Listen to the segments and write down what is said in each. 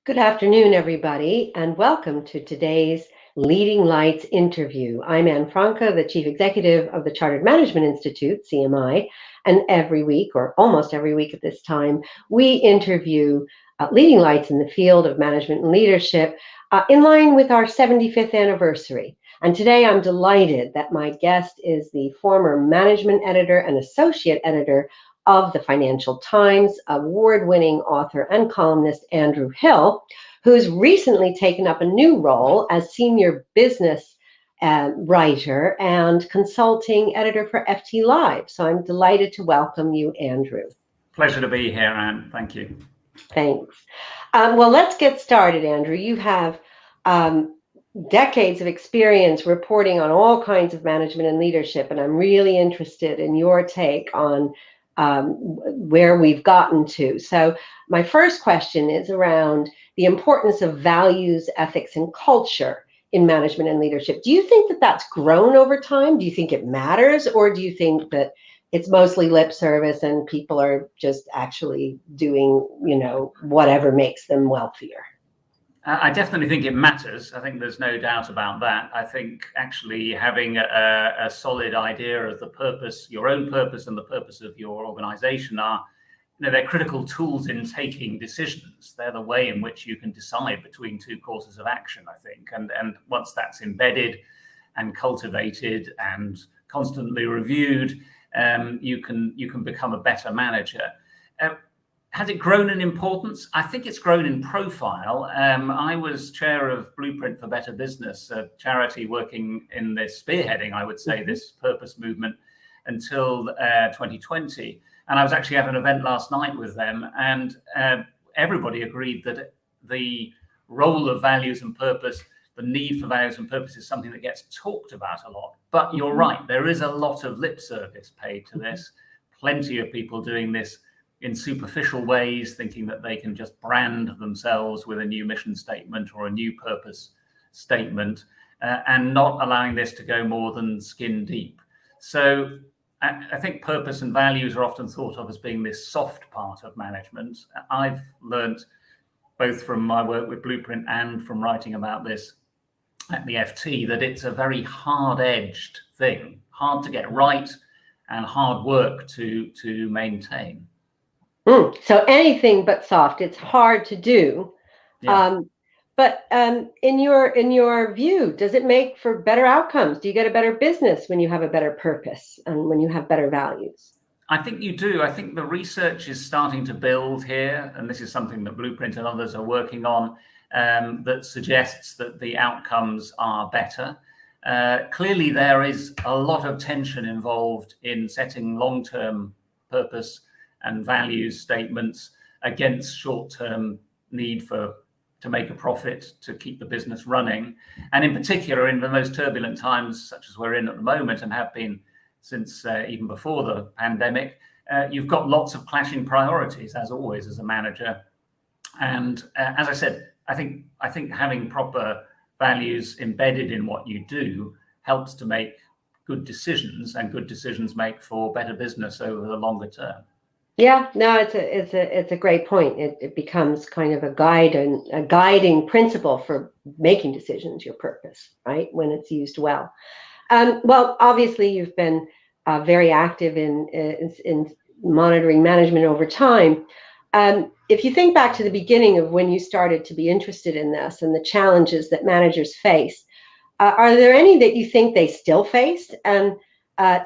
Good afternoon, everybody, and welcome to today's Leading Lights interview. I'm Ann Francke, the Chief Executive of the Chartered Management Institute, CMI, and every week, or almost every week at this time, we interview leading lights in the field of management and leadership in line with our 75th anniversary. And today I'm delighted that my guest is the former management editor and associate editor of the Financial Times, award-winning author and columnist Andrew Hill, who's recently taken up a new role as senior business writer and consulting editor for FT Live. So I'm delighted to welcome you, Andrew. Pleasure to be here, Anne. Thank you. Thanks. Well, let's get started, Andrew. You have decades of experience reporting on all kinds of management and leadership, and I'm really interested in your take on where we've gotten to. So my first question is around the importance of values, ethics, and culture in management and leadership. Do you think that that's grown over time? Do you think it matters? Or do you think that it's mostly lip service and people are just actually doing, whatever makes them wealthier? I definitely think it matters. I think there's no doubt about that. I think actually having a solid idea of the purpose, your own purpose and the purpose of your organization they're critical tools in taking decisions. They're the way in which you can decide between two courses of action, I think. And once that's embedded and cultivated and constantly reviewed, you can become a better manager. Has it grown in importance? I think it's grown in profile. I was chair of Blueprint for Better Business, a charity working in this spearheading, I would say, this purpose movement until 2020. And I was actually at an event last night with them, and everybody agreed that the role of values and purpose, the need for values and purpose is something that gets talked about a lot. But you're right, there is a lot of lip service paid to this. Plenty of people doing this in superficial ways, thinking that they can just brand themselves with a new mission statement or a new purpose statement, and not allowing this to go more than skin deep. So I think purpose and values are often thought of as being this soft part of management. I've learned both from my work with Blueprint and from writing about this at the FT that it's a very hard-edged thing, hard to get right and hard work to maintain. So anything but soft. It's hard to do. Yeah. But in your view, does it make for better outcomes? Do you get a better business when you have a better purpose and when you have better values? I think you do. I think the research is starting to build here, and this is something that Blueprint and others are working on, that suggests that the outcomes are better. Clearly, there is a lot of tension involved in setting long-term purpose and values statements against short-term need to make a profit, to keep the business running. And in particular, in the most turbulent times, such as we're in at the moment and have been since even before the pandemic, you've got lots of clashing priorities, as always, as a manager. And as I said, I think having proper values embedded in what you do helps to make good decisions, and good decisions make for better business over the longer term. Yeah, no, it's a great point. It becomes kind of a guide and a guiding principle for making decisions, your purpose, right? When it's used well. Well, obviously, you've been very active in monitoring management over time. If you think back to the beginning of when you started to be interested in this and the challenges that managers face, are there any that you think they still face and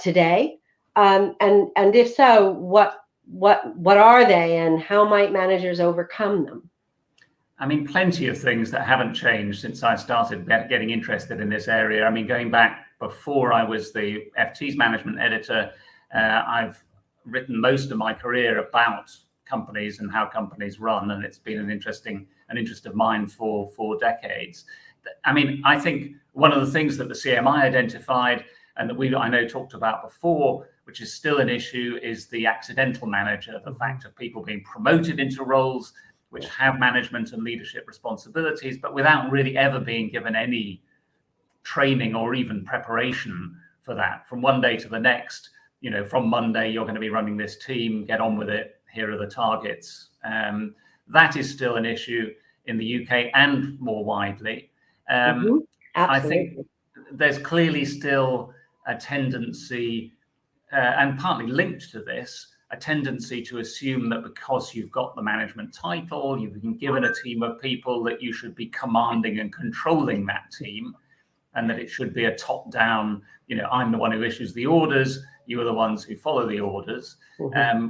today? And if so, what are they, and how might managers overcome them? I mean, plenty of things that haven't changed since I started getting interested in this area. I mean, going back before I was the FT's management editor, I've written most of my career about companies and how companies run, and it's been an interest of mine for decades. I mean, I think one of the things that the CMI identified and that I know talked about before, which is still an issue, is the accidental manager, the fact of people being promoted into roles which have management and leadership responsibilities, but without really ever being given any training or even preparation for that. From one day to the next, you know, from Monday, you're going to be running this team, get on with it, here are the targets. That is still an issue in the UK and more widely. I think there's clearly still a tendency, and partly linked to this, a tendency to assume that because you've got the management title, you've been given a team of people, that you should be commanding and controlling that team, and that it should be a top-down, you know, I'm the one who issues the orders, you are the ones who follow the orders,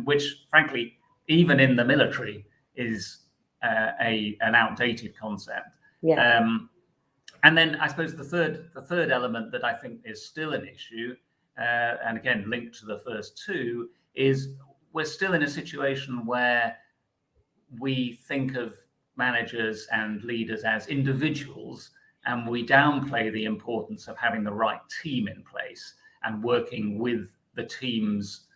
which frankly, even in the military, is an outdated concept. Yeah. And then I suppose the third element that I think is still an issue, and again linked to the first two, is we're still in a situation where we think of managers and leaders as individuals, and we downplay the importance of having the right team in place and working with the team's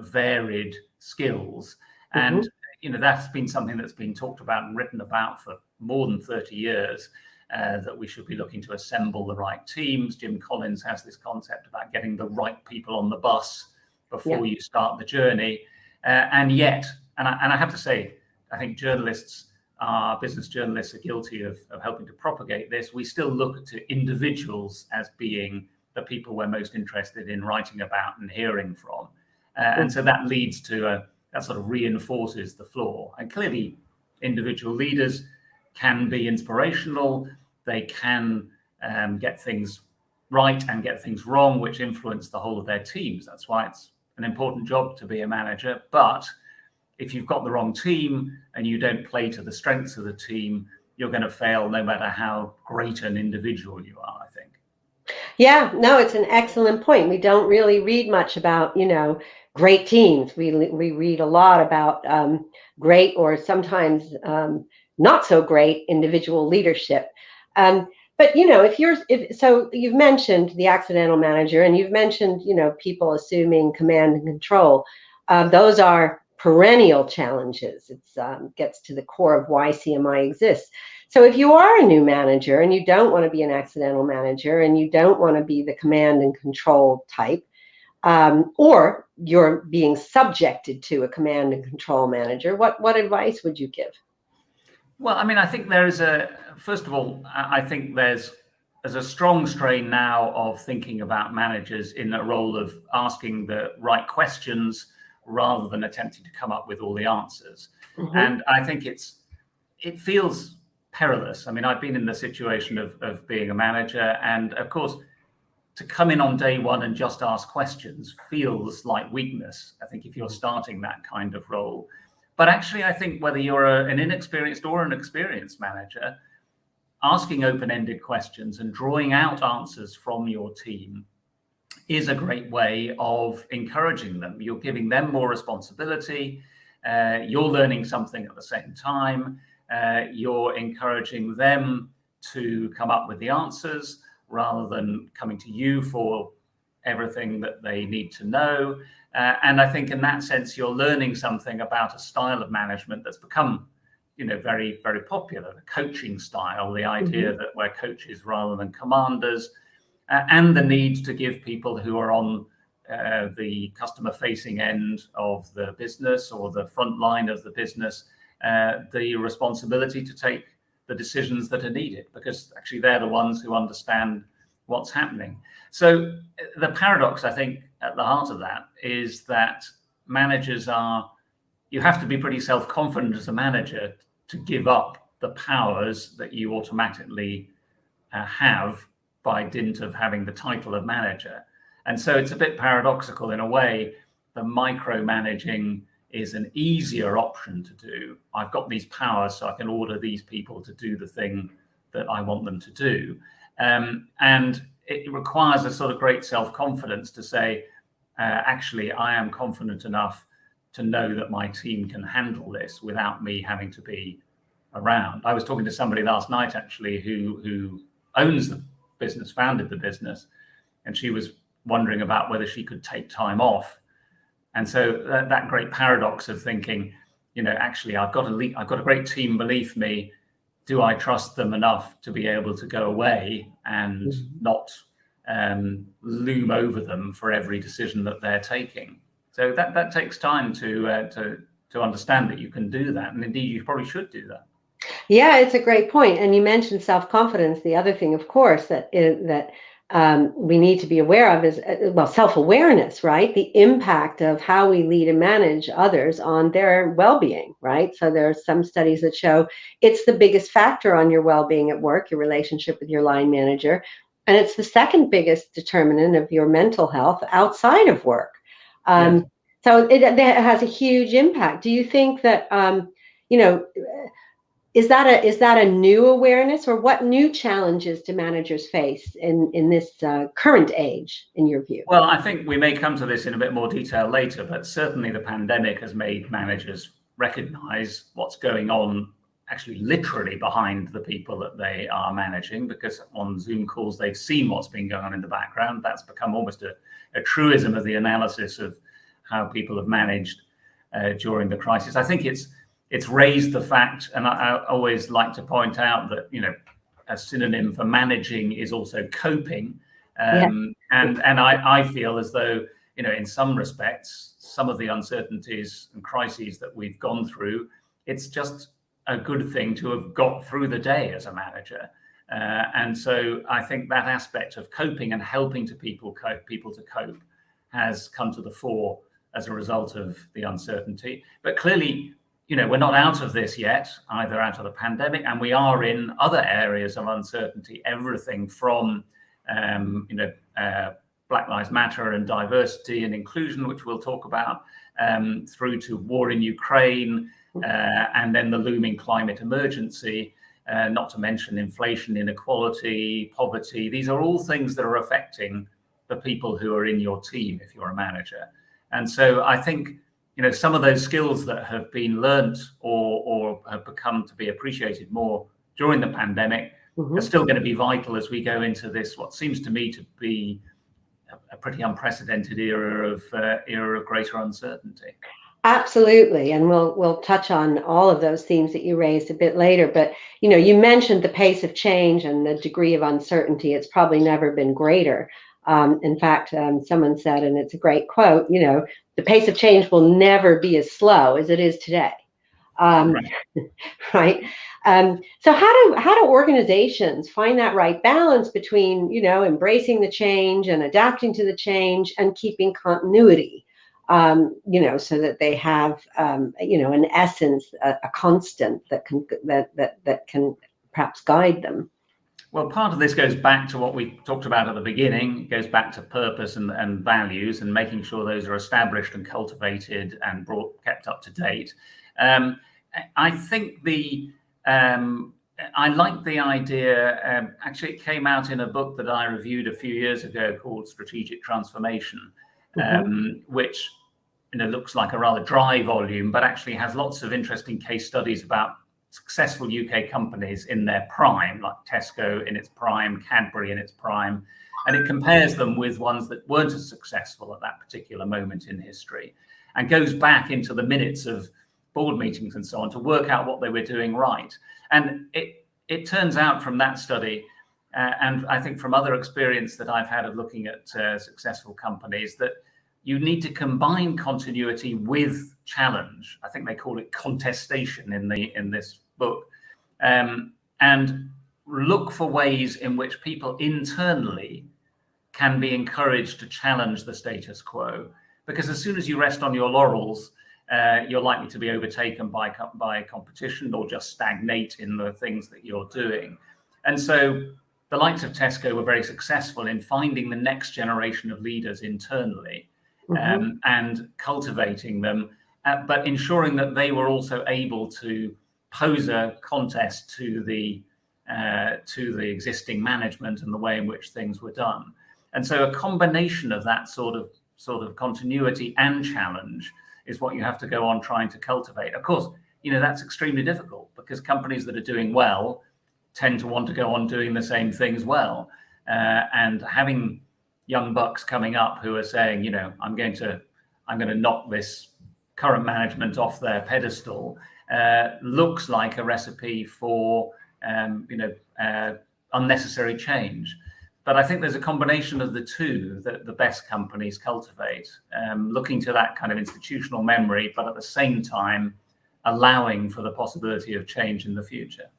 varied skills. And you know, that's been something that's been talked about and written about for more than 30 years, that we should be looking to assemble the right teams. Jim Collins has this concept about getting the right people on the bus before you start the journey. And yet, and I have to say, I think business journalists are guilty of helping to propagate this. We still look to individuals as being the people we're most interested in writing about and hearing from. And so that leads to that sort of reinforces the flaw. And clearly, individual leaders can be inspirational. They can get things right and get things wrong, which influence the whole of their teams. That's why it's an important job to be a manager. But if you've got the wrong team and you don't play to the strengths of the team, you're going to fail no matter how great an individual you are, I think. Yeah, no, it's an excellent point. We don't really read much about, you know, great teams. We read a lot about great or sometimes not so great individual leadership. But you know, so you've mentioned the accidental manager, and you've mentioned, you know, people assuming command and control. Those are perennial challenges. It gets to the core of why CMI exists. So if you are a new manager and you don't want to be an accidental manager and you don't want to be the command and control type, or you're being subjected to a command and control manager, what advice would you give? Well, I mean, I think first of all, I think there's a strong strain now of thinking about managers in a role of asking the right questions rather than attempting to come up with all the answers. And I think it feels perilous. I mean, I've been in the situation of being a manager, and of course, to come in on day one and just ask questions feels like weakness, I think, if you're starting that kind of role. But actually, I think whether you're an inexperienced or an experienced manager, asking open-ended questions and drawing out answers from your team is a great way of encouraging them. You're giving them more responsibility. You're learning something at the same time. You're encouraging them to come up with the answers rather than coming to you for everything that they need to know. And I think in that sense, you're learning something about a style of management that's become, you know, very, very popular, the coaching style, the idea that we're coaches rather than commanders, and the need to give people who are on the customer-facing end of the business or the front line of the business the responsibility to take the decisions that are needed, because actually they're the ones who understand what's happening. So the paradox, I think, at the heart of that is that managers are you have to be pretty self-confident as a manager to give up the powers that you automatically have by dint of having the title of manager. And so it's a bit paradoxical in a way. The micromanaging is an easier option to do. I've got these powers, so I can order these people to do the thing that I want them to do. And it requires a sort of great self-confidence to say, actually, I am confident enough to know that my team can handle this without me having to be around. I was talking to somebody last night, actually, who owns the business, founded the business, and she was wondering about whether she could take time off. And so that great paradox of thinking, actually, I've got a great team beneath me. Do I trust them enough to be able to go away and not loom over them for every decision that they're taking? So that takes time to understand that you can do that, and indeed you probably should do that. Yeah, it's a great point. And you mentioned self-confidence. The other thing, of course, that we need to be aware of is, self-awareness, right? The impact of how we lead and manage others on their well-being, right? So there are some studies that show it's the biggest factor on your well-being at work, your relationship with your line manager, and it's the second biggest determinant of your mental health outside of work. Yes. So it has a huge impact. Do you think that, is that a new awareness, or what new challenges do managers face in this current age, in your view? Well, I think we may come to this in a bit more detail later, but certainly the pandemic has made managers recognize what's going on actually literally behind the people that they are managing, because on Zoom calls, they've seen what's been going on in the background. That's become almost a truism of the analysis of how people have managed during the crisis. I think it's raised the fact, and I always like to point out that, a synonym for managing is also coping. And I feel as though, in some respects, some of the uncertainties and crises that we've gone through, it's just a good thing to have got through the day as a manager. And so I think that aspect of coping and helping people to cope has come to the fore as a result of the uncertainty. But clearly, we're not out of this yet, either out of the pandemic, and we are in other areas of uncertainty, everything from, Black Lives Matter and diversity and inclusion, which we'll talk about, through to war in Ukraine, and then the looming climate emergency, not to mention inflation, inequality, poverty. These are all things that are affecting the people who are in your team if you're a manager. And so I think, some of those skills that have been learnt or have become to be appreciated more during the pandemic are still going to be vital as we go into this, what seems to me to be a pretty unprecedented era of greater uncertainty. Absolutely, and we'll touch on all of those themes that you raised a bit later. But you mentioned the pace of change and the degree of uncertainty. It's probably never been greater. In fact, someone said, and it's a great quote, the pace of change will never be as slow as it is today. Right. So how do organizations find that right balance between, embracing the change and adapting to the change and keeping continuity, so that they have, in essence, a constant that can perhaps guide them? Well, part of this goes back to what we talked about at the beginning. It goes back to purpose and values, and making sure those are established and cultivated and kept up to date. I think I like the idea. Actually, it came out in a book that I reviewed a few years ago called Strategic Transformation, which looks like a rather dry volume, but actually has lots of interesting case studies about successful UK companies in their prime, like Tesco in its prime, Cadbury in its prime, and it compares them with ones that weren't as successful at that particular moment in history, and goes back into the minutes of board meetings and so on to work out what they were doing right. And it turns out from that study, and I think from other experience that I've had of looking at successful companies, that you need to combine continuity with challenge. I think they call it contestation in this book, and look for ways in which people internally can be encouraged to challenge the status quo. Because as soon as you rest on your laurels, you're likely to be overtaken by competition or just stagnate in the things that you're doing. And so the likes of Tesco were very successful in finding the next generation of leaders internally, and cultivating them, but ensuring that they were also able to pose a contest to the existing management and the way in which things were done. And so a combination of that sort of continuity and challenge is what you have to go on trying to cultivate. Of course, that's extremely difficult because companies that are doing well tend to want to go on doing the same things well. And having young bucks coming up who are saying, I'm going to knock this current management off their pedestal, looks like a recipe for unnecessary change. But I think there's a combination of the two that the best companies cultivate, looking to that kind of institutional memory, but at the same time allowing for the possibility of change in the future.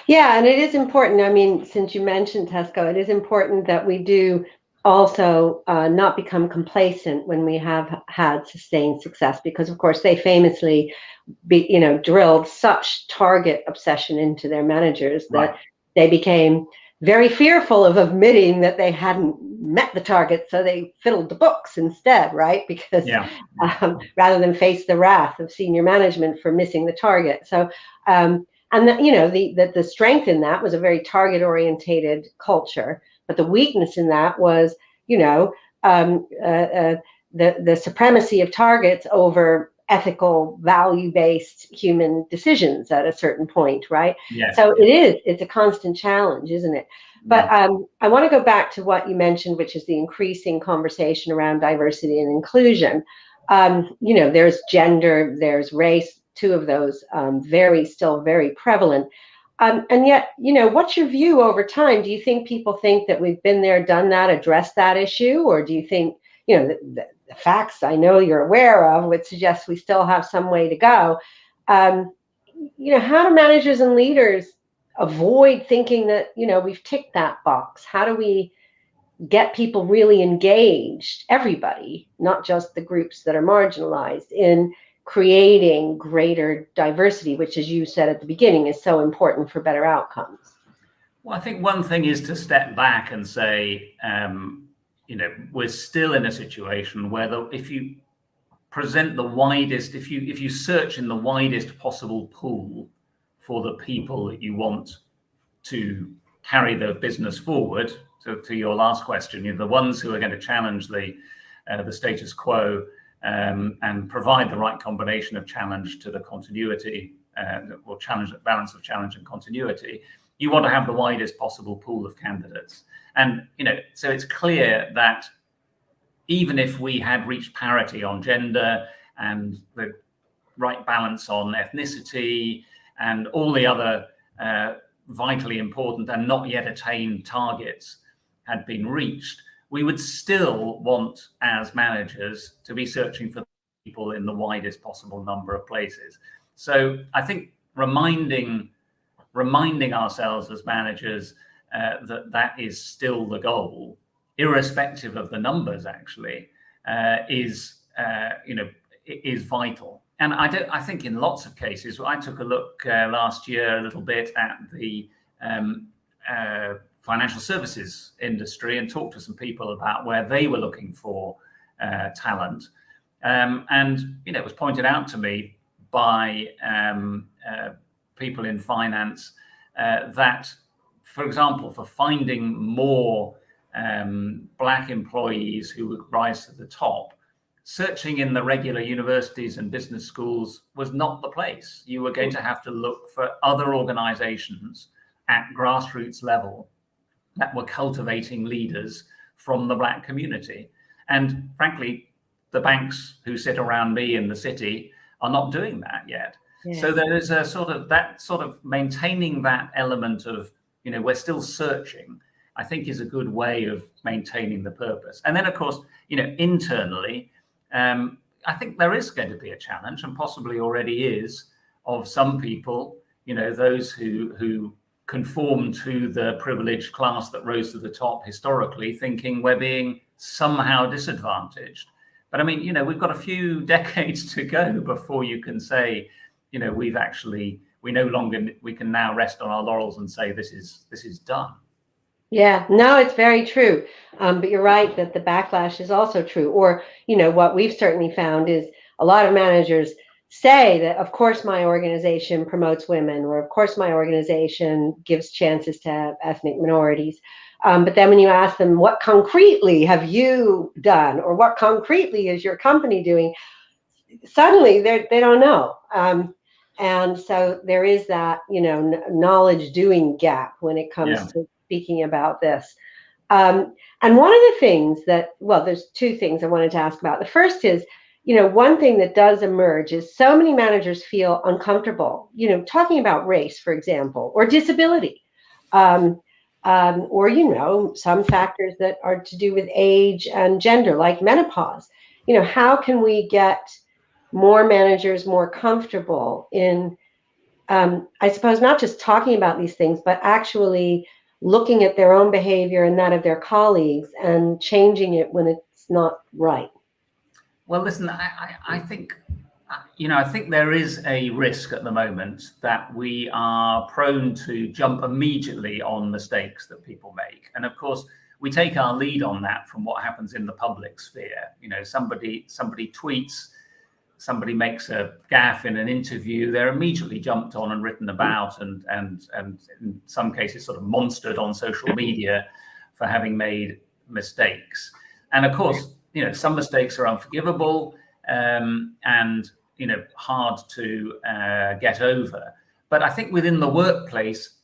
Yeah, and it is important. I mean, since you mentioned Tesco, it is important that we do also not become complacent when we have had sustained success, because of course they famously drilled such target obsession into their managers that they became very fearful of admitting that they hadn't met the target, so they fiddled the books instead, right? Because rather than face the wrath of senior management for missing the target. So and the strength in that was a very target orientated culture, but the weakness in that was the supremacy of targets over ethical, value-based human decisions at a certain point, right? Yes. So it's a constant challenge, isn't it? But I want to go back to what you mentioned, which is the increasing conversation around diversity and inclusion. There's gender, there's race, two of those still very prevalent. And yet, what's your view over time? Do you think people think that we've been there, done that, addressed that issue? Or do you think, the facts I know you're aware of would suggest we still have some way to go? How do managers and leaders avoid thinking that, we've ticked that box? How do we get people really engaged, everybody, not just the groups that are marginalized, in creating greater diversity, which, as you said at the beginning, is so important for better outcomes? Well, I think one thing is to step back and say, we're still in a situation where if you present the widest, if you search in the widest possible pool for the people that you want to carry the business forward, to your last question, the ones who are going to challenge the status quo, and provide the right combination of challenge to the continuity, or challenge, balance of challenge and continuity, you want to have the widest possible pool of candidates. And, so it's clear that even if we had reached parity on gender and the right balance on ethnicity and all the other vitally important and not yet attained targets had been reached, we would still want, as managers, to be searching for people in the widest possible number of places. So I think reminding ourselves as managers that is still the goal, irrespective of the numbers, actually, is vital. And I think in lots of cases, I took a look last year a little bit at the financial services industry and talked to some people about where they were looking for talent. And it was pointed out to me by people in finance that, for example, for finding more Black employees who would rise to the top, searching in the regular universities and business schools was not the place. You were going to have to look for other organizations at grassroots level that were cultivating leaders from the Black community. And frankly, the banks who sit around me in the city are not doing that yet. Yeah. So there is a sort of maintaining that element of, we're still searching, I think, is a good way of maintaining the purpose. And then, of course, internally, I think there is going to be a challenge, and possibly already is, of some people, those who conform to the privileged class that rose to the top historically, thinking we're being somehow disadvantaged But I mean, we've got a few decades to go before you can say, we can now rest on our laurels and say this is done. Yeah, no, it's very true. But you're right that the backlash is also true. Or, what we've certainly found is a lot of managers say that, of course, my organization promotes women, or of course, my organization gives chances to ethnic minorities. But then when you ask them, what concretely have you done, or what concretely is your company doing, suddenly they don't know. And so there is that, knowledge doing gap when it comes to speaking about this. And one of the things there's two things I wanted to ask about. The first is, one thing that does emerge is so many managers feel uncomfortable, talking about race, for example, or disability, or, some factors that are to do with age and gender, like menopause. How can we get more managers more comfortable in, I suppose, not just talking about these things, but actually looking at their own behavior and that of their colleagues and changing it when it's not right? Well, listen, I think, I think there is a risk at the moment that we are prone to jump immediately on mistakes that people make. And of course, we take our lead on that from what happens in the public sphere. Somebody tweets, somebody makes a gaffe in an interview, they're immediately jumped on and written about and in some cases sort of monstered on social media for having made mistakes. And of course, some mistakes are unforgivable and hard to get over. But I think within the workplace,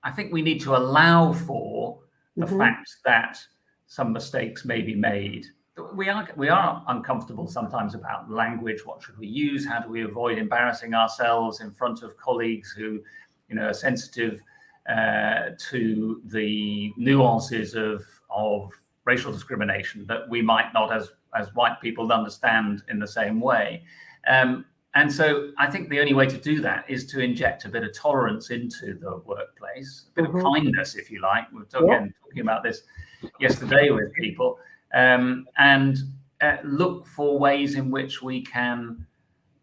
I think we need to allow for the fact that some mistakes may be made. We are uncomfortable sometimes about language. What should we use? How do we avoid embarrassing ourselves in front of colleagues who, are sensitive to the nuances of racial discrimination that we might not, as white people, understand in the same way. And so I think the only way to do that is to inject a bit of tolerance into the workplace, a bit of kindness, if you like. We were talking about this yesterday with people. And look for ways in which we can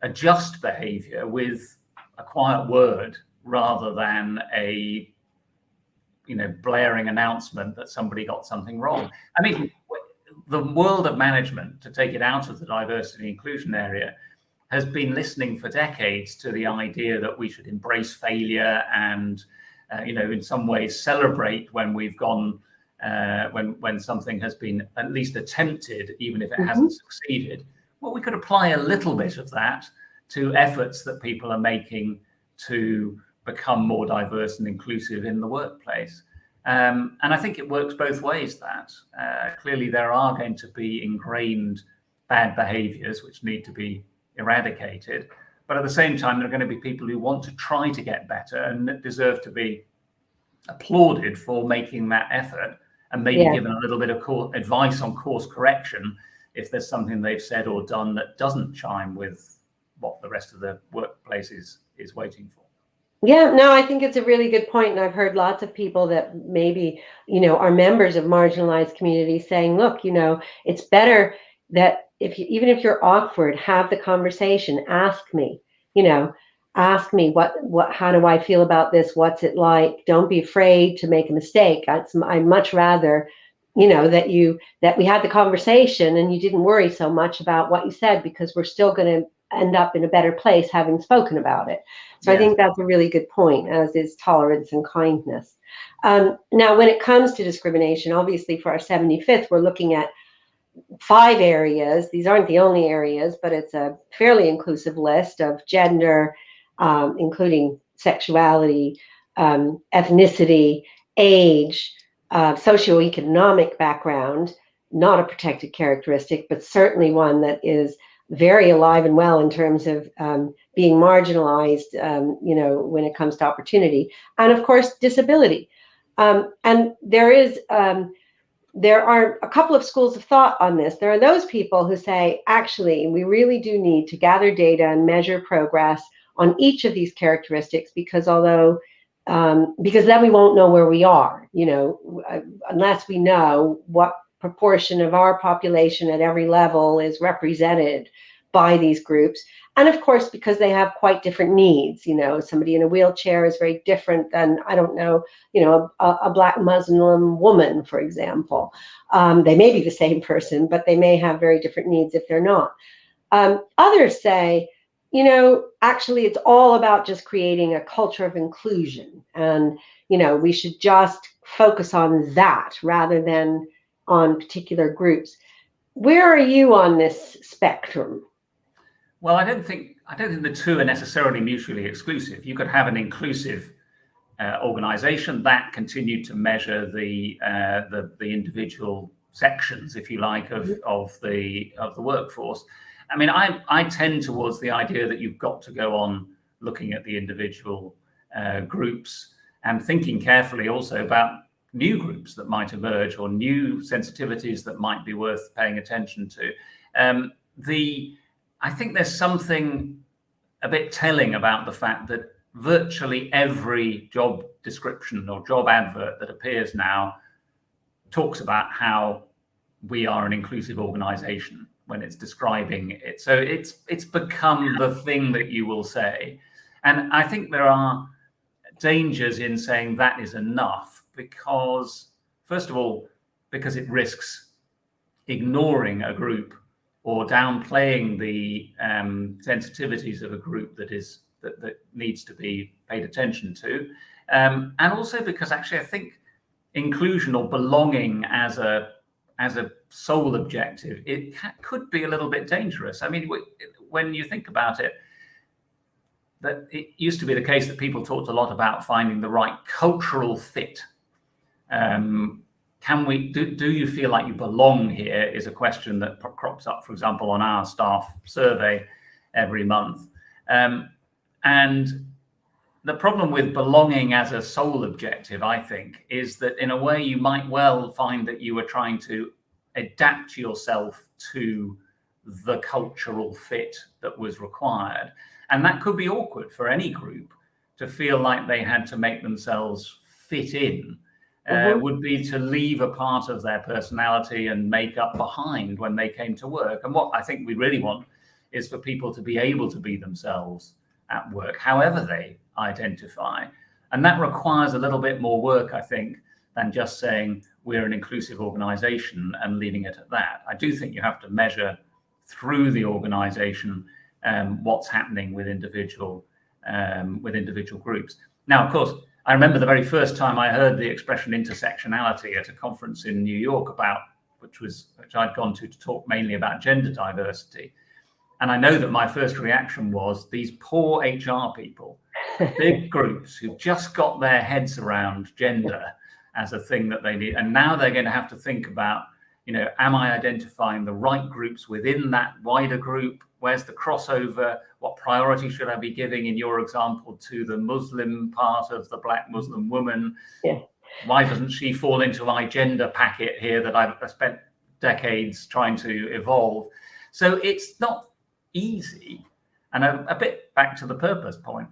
adjust behavior with a quiet word rather than a blaring announcement that somebody got something wrong. I mean, the world of management, to take it out of the diversity and inclusion area, has been listening for decades to the idea that we should embrace failure and in some ways celebrate when we've gone when something has been at least attempted, even if it hasn't succeeded. Well, we could apply a little bit of that to efforts that people are making to become more diverse and inclusive in the workplace. And I think it works both ways, that clearly there are going to be ingrained bad behaviors which need to be eradicated. But at the same time, there are going to be people who want to try to get better and deserve to be applauded for making that effort, and maybe given a little bit of advice on course correction if there's something they've said or done that doesn't chime with what the rest of the workplace is waiting for. Yeah, no, I think it's a really good point. And I've heard lots of people that maybe, are members of marginalized communities saying, look, it's better that even if you're awkward, have the conversation, ask me, how do I feel about this? What's it like? Don't be afraid to make a mistake. I'd much rather, that we had the conversation and you didn't worry so much about what you said, because we're still going to end up in a better place having spoken about it. So I think that's a really good point, as is tolerance and kindness. Now, when it comes to discrimination, obviously for our 75th, we're looking at 5 areas. These aren't the only areas, but it's a fairly inclusive list of gender, including sexuality, ethnicity, age, socioeconomic background, not a protected characteristic, but certainly one that is very alive and well in terms of being marginalized, when it comes to opportunity, and of course, disability. And there are a couple of schools of thought on this. There are those people who say, actually, we really do need to gather data and measure progress on each of these characteristics, because then we won't know where we are, unless we know what proportion of our population at every level is represented by these groups. And of course, because they have quite different needs, somebody in a wheelchair is very different than, I don't know, a Black Muslim woman, for example. They may be the same person, but they may have very different needs if they're not. Others say, actually, it's all about just creating a culture of inclusion. And, we should just focus on that rather than on particular groups. Where are you on this spectrum? Well, I don't think the two are necessarily mutually exclusive. You could have an inclusive organization that continued to measure the individual sections, if you like, of the workforce. I mean, I tend towards the idea that you've got to go on looking at the individual groups and thinking carefully also about new groups that might emerge or new sensitivities that might be worth paying attention to. I think there's something a bit telling about the fact that virtually every job description or job advert that appears now talks about how we are an inclusive organization when it's describing it. So it's become the thing that you will say. And I think there are dangers in saying that is enough because, first of all, because it risks ignoring a group or downplaying the sensitivities of a group that needs to be paid attention to. And also because actually I think inclusion or belonging as a sole objective, it could be a little bit dangerous. I mean, when you think about it, that it used to be the case that people talked a lot about finding the right cultural fit. Do you feel like you belong here is a question that crops up, for example, on our staff survey every month. And the problem with belonging as a sole objective, I think, is that in a way you might well find that you are trying to adapt yourself to the cultural fit that was required. And that could be awkward for any group to feel like they had to make themselves fit in. Would be to leave a part of their personality and makeup behind when they came to work. And what I think we really want is for people to be able to be themselves at work, however they identify. And that requires a little bit more work, I think, than just saying we're an inclusive organization and leaving it at that. I do think you have to measure through the organization what's happening with individual groups. Now, of course, I remember the very first time I heard the expression intersectionality at a conference in New York which I'd gone to talk mainly about gender diversity. And I know that my first reaction was these poor HR people, big groups who've just got their heads around gender as a thing that they need. And now they're going to have to think about, am I identifying the right groups within that wider group? Where's the crossover? What priority should I be giving, in your example, to the Muslim part of the Black Muslim woman? Yeah. Why doesn't she fall into my gender packet here that I've spent decades trying to evolve? So it's not easy. And a bit back to the purpose point,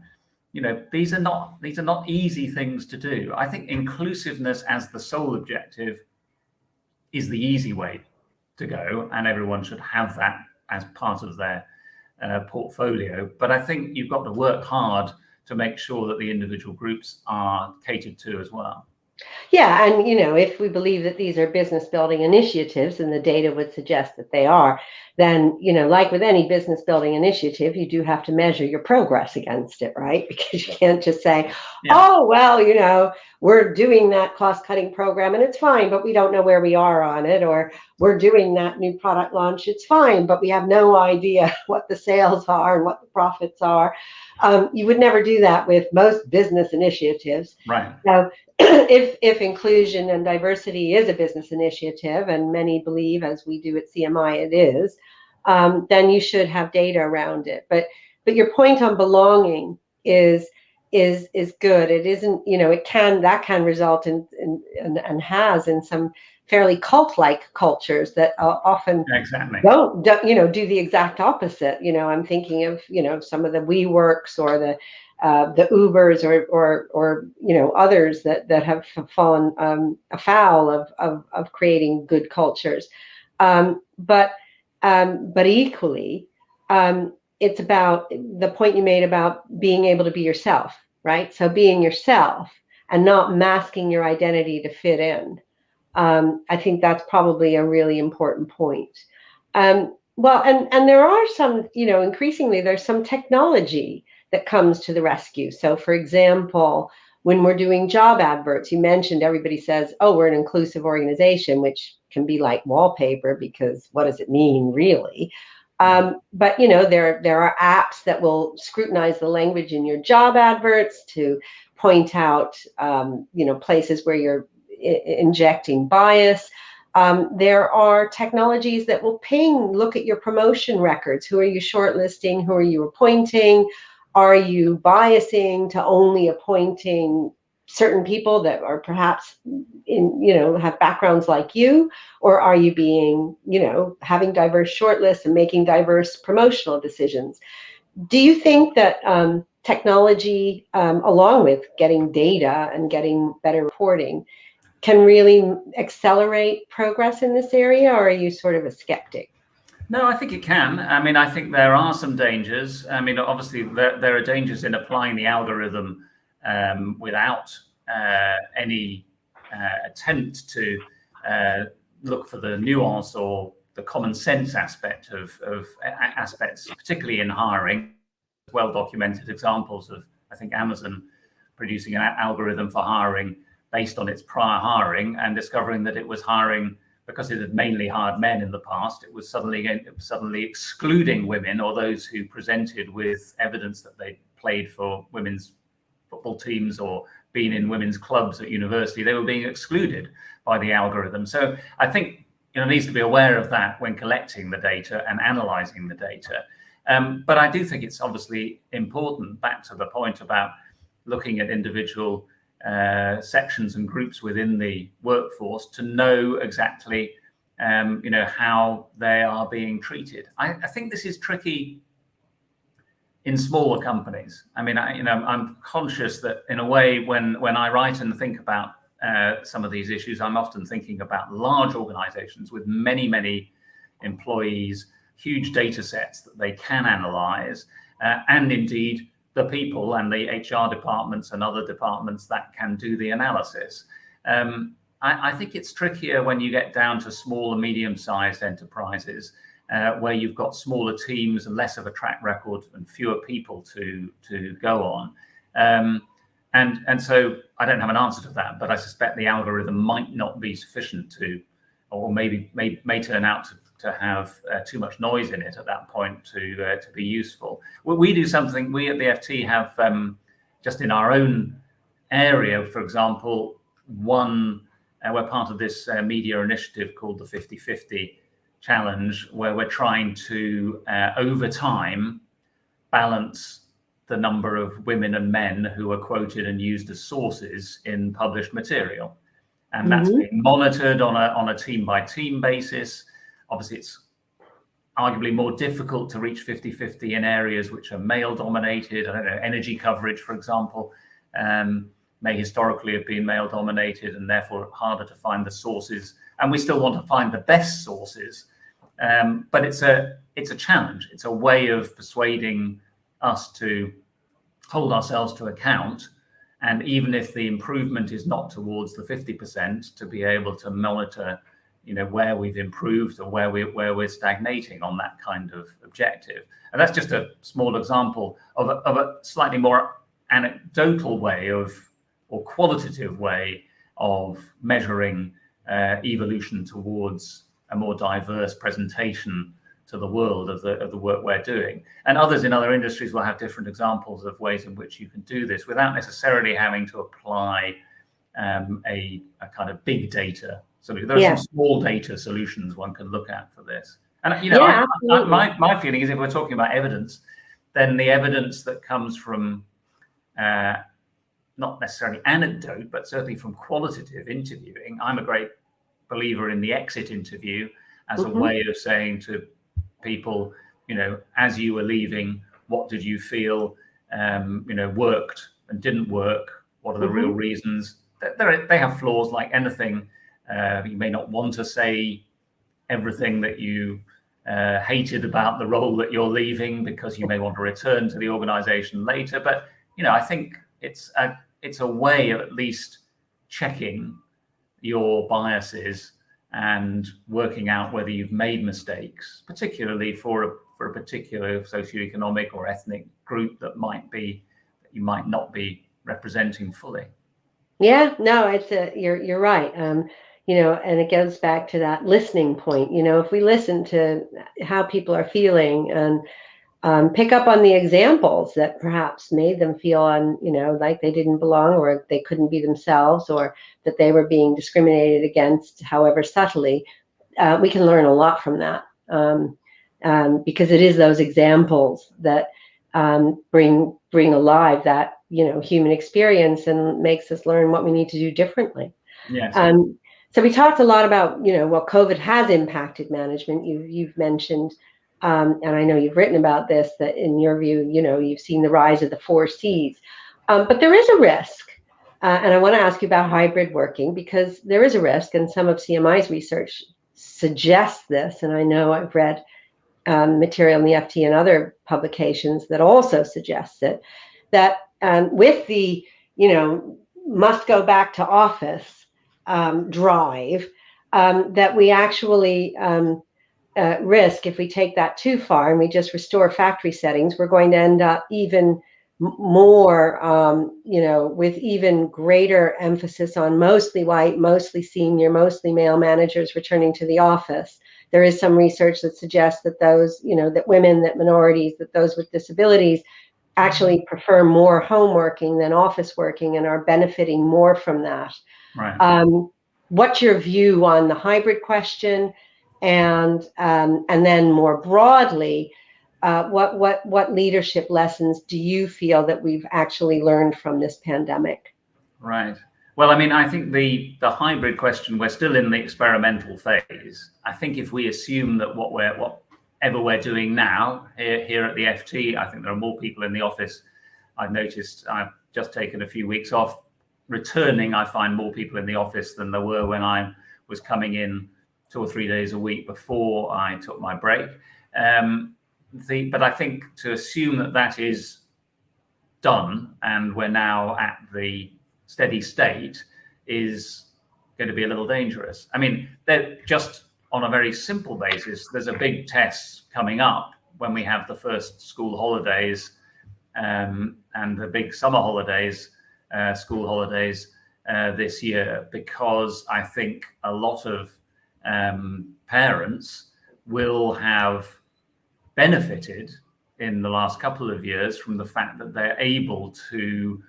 these are not easy things to do. I think inclusiveness as the sole objective is the easy way to go, and everyone should have that as part of their portfolio. But I think you've got to work hard to make sure that the individual groups are catered to as well. Yeah, and if we believe that these are business building initiatives, and the data would suggest that they are, then like with any business building initiative, you do have to measure your progress against it, right? Because you can't just say, oh, well, we're doing that cost cutting program and it's fine, but we don't know where we are on it, or we're doing that new product launch, it's fine, but we have no idea what the sales are and what the profits are. You would never do that with most business initiatives. Right. So if inclusion and diversity is a business initiative, and many believe, as we do at CMI, it is, then you should have data around it. But your point on belonging is good. It isn't, that can result in and has in some fairly cult-like cultures that often don't do the exact opposite. I'm thinking of some of the WeWorks or the the Ubers or others that have fallen afoul of creating good cultures. But equally, it's about the point you made about being able to be yourself, right? So being yourself and not masking your identity to fit in. I think that's probably a really important point. Well, and there are some, increasingly there's some technology that comes to the rescue. So, for example, when we're doing job adverts, you mentioned everybody says, oh, we're an inclusive organization, which can be like wallpaper, because what does it mean really? But there are apps that will scrutinize the language in your job adverts to point out places where you're injecting bias. There are technologies that will look at your promotion records. Who are you shortlisting? Who are you appointing? Are you biasing to only appointing certain people that are perhaps have backgrounds like you? Or are you being, having diverse shortlists and making diverse promotional decisions? Do you think that technology, along with getting data and getting better reporting, can really accelerate progress in this area, or are you sort of a skeptic? No, I think it can. I mean, I think there are some dangers. I mean, obviously, there are dangers in applying the algorithm without any attempt to look for the nuance or the common sense aspect of aspects, particularly in hiring. Well-documented examples of, I think, Amazon producing an algorithm for hiring based on its prior hiring and discovering that it was hiring, because it had mainly hired men in the past, it was suddenly excluding women or those who presented with evidence that they played for women's football teams or been in women's clubs at university. They were being excluded by the algorithm. So I think needs to be aware of that when collecting the data and analyzing the data. But I do think it's obviously important, back to the point about looking at individual sections and groups within the workforce, to know exactly how they are being treated. I think this is tricky in smaller companies. I mean, I'm conscious that in a way, when I write and think about some of these issues, I'm often thinking about large organizations with many employees, huge data sets that they can analyze, and indeed the people and the HR departments and other departments that can do the analysis. I think it's trickier when you get down to small and medium-sized enterprises, where you've got smaller teams and less of a track record and fewer people to go on. And so I don't have an answer to that, but I suspect the algorithm might not be sufficient to, or maybe may turn out to have too much noise in it at that point to be useful. We do something, we at the FT have, just in our own area, for example, we're part of this media initiative called the 50/50 Challenge, where we're trying to, over time, balance the number of women and men who are quoted and used as sources in published material. And that's being monitored on a team-by-team basis. Obviously, it's arguably more difficult to reach 50/50 in areas which are male-dominated. I don't know, energy coverage, for example, may historically have been male-dominated and therefore harder to find the sources. And we still want to find the best sources. But it's a challenge. It's a way of persuading us to hold ourselves to account. And even if the improvement is not towards the 50%, to be able to monitor where we've improved or where we're stagnating on that kind of objective. And that's just a small example of a slightly more anecdotal way or qualitative way of measuring evolution towards a more diverse presentation to the world of the work we're doing. And others in other industries will have different examples of ways in which you can do this without necessarily having to apply a kind of big data. So there are some small data solutions one can look at for this. And my feeling is, if we're talking about evidence, then the evidence that comes from not necessarily anecdote, but certainly from qualitative interviewing. I'm a great believer in the exit interview as a way of saying to people, as you were leaving, what did you feel? worked and didn't work. What are the real reasons? They have flaws like anything. You may not want to say everything that you hated about the role that you're leaving because you may want to return to the organization later. But, I think it's a way of at least checking your biases and working out whether you've made mistakes, particularly for a particular socioeconomic or ethnic group that you might not be representing fully. Yeah, no, you're right. And it goes back to that listening point. If we listen to how people are feeling and pick up on the examples that perhaps made them feel like they didn't belong, or they couldn't be themselves, or that they were being discriminated against, however subtly, we can learn a lot from that. Because it is those examples that bring alive that human experience and makes us learn what we need to do differently. Yes. So we talked a lot about what COVID has impacted management. You've mentioned, and I know you've written about this, that in your view, you've seen the rise of the 4 C's. But there is a risk, and I want to ask you about hybrid working, because there is a risk, and some of CMI's research suggests this, and I know I've read material in the FT and other publications that also suggests it, that with the must go back to office drive, that we actually risk, if we take that too far and we just restore factory settings, we're going to end up even more, with even greater emphasis on mostly white, mostly senior, mostly male managers returning to the office. There is some research that suggests that those, that women, that minorities, that those with disabilities actually prefer more home working than office working and are benefiting more from that. Right. What's your view on the hybrid question? And then more broadly, what leadership lessons do you feel that we've actually learned from this pandemic? Right. Well, I think the hybrid question, we're still in the experimental phase. I think if we assume that whatever we're doing now here at the FT, I think there are more people in the office. I've noticed I've just taken a few weeks off. Returning, I find more people in the office than there were when I was coming in 2 or 3 days a week before I took my break. But I think to assume that is done and we're now at the steady state is going to be a little dangerous. They're just on a very simple basis. There's a big test coming up when we have the first school holidays and the big summer holidays, school holidays this year, because I think a lot of parents will have benefited in the last couple of years from the fact that they're able to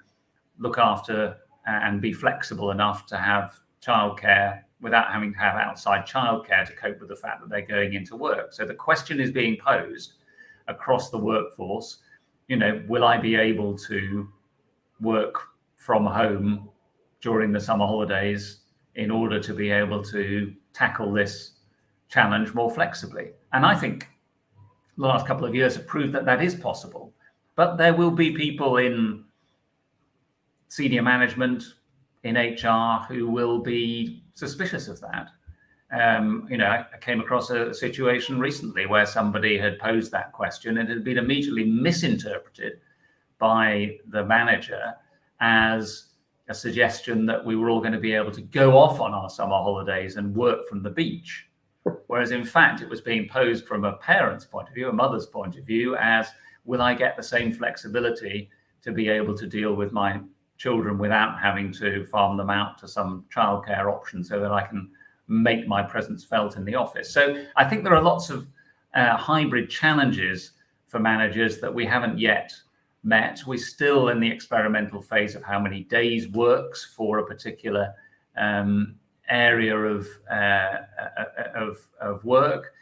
look after and be flexible enough to have childcare without having to have outside childcare to cope with the fact that they're going into work. So the question is being posed across the workforce, will I be able to work from home during the summer holidays in order to be able to tackle this challenge more flexibly? And I think the last couple of years have proved that that is possible. But there will be people in senior management, in HR, who will be suspicious of that. I came across a situation recently where somebody had posed that question and it had been immediately misinterpreted by the manager as a suggestion that we were all going to be able to go off on our summer holidays and work from the beach. Whereas in fact, it was being posed from a parent's point of view, a mother's point of view, as will I get the same flexibility to be able to deal with my children without having to farm them out to some childcare option so that I can make my presence felt in the office. So I think there are lots of hybrid challenges for managers that we haven't yet met. We're still in the experimental phase of how many days works for a particular area of work.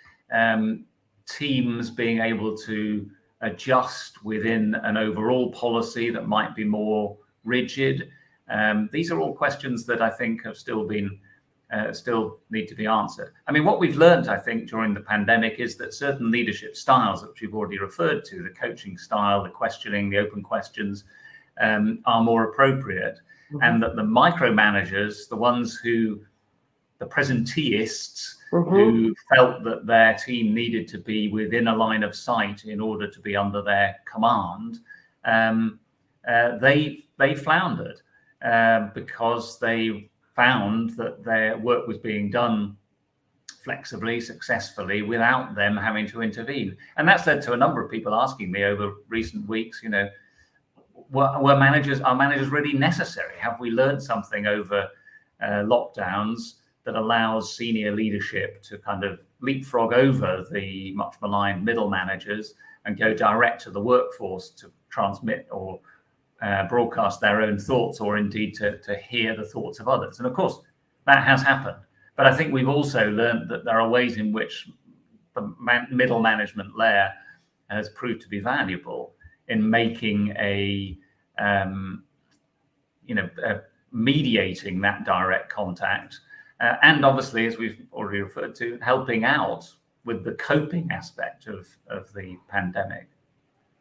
Teams being able to adjust within an overall policy that might be more rigid. These are all questions that I think have still been still need to be answered. I mean, what we've learned, I think, during the pandemic is that certain leadership styles, which we've already referred to, the coaching style, the questioning, the open questions, are more appropriate. And that the micromanagers, the ones who, the presenteists, who felt that their team needed to be within a line of sight in order to be under their command, they floundered because they found that their work was being done flexibly, successfully, without them having to intervene. And that's led to a number of people asking me over recent weeks, are managers really necessary? Have we learned something over lockdowns that allows senior leadership to kind of leapfrog over the much maligned middle managers and go direct to the workforce to transmit or broadcast their own thoughts, or indeed to hear the thoughts of others? And of course, that has happened. But I think we've also learned that there are ways in which the middle management layer has proved to be valuable in making mediating that direct contact. And obviously, as we've already referred to, helping out with the coping aspect of the pandemic.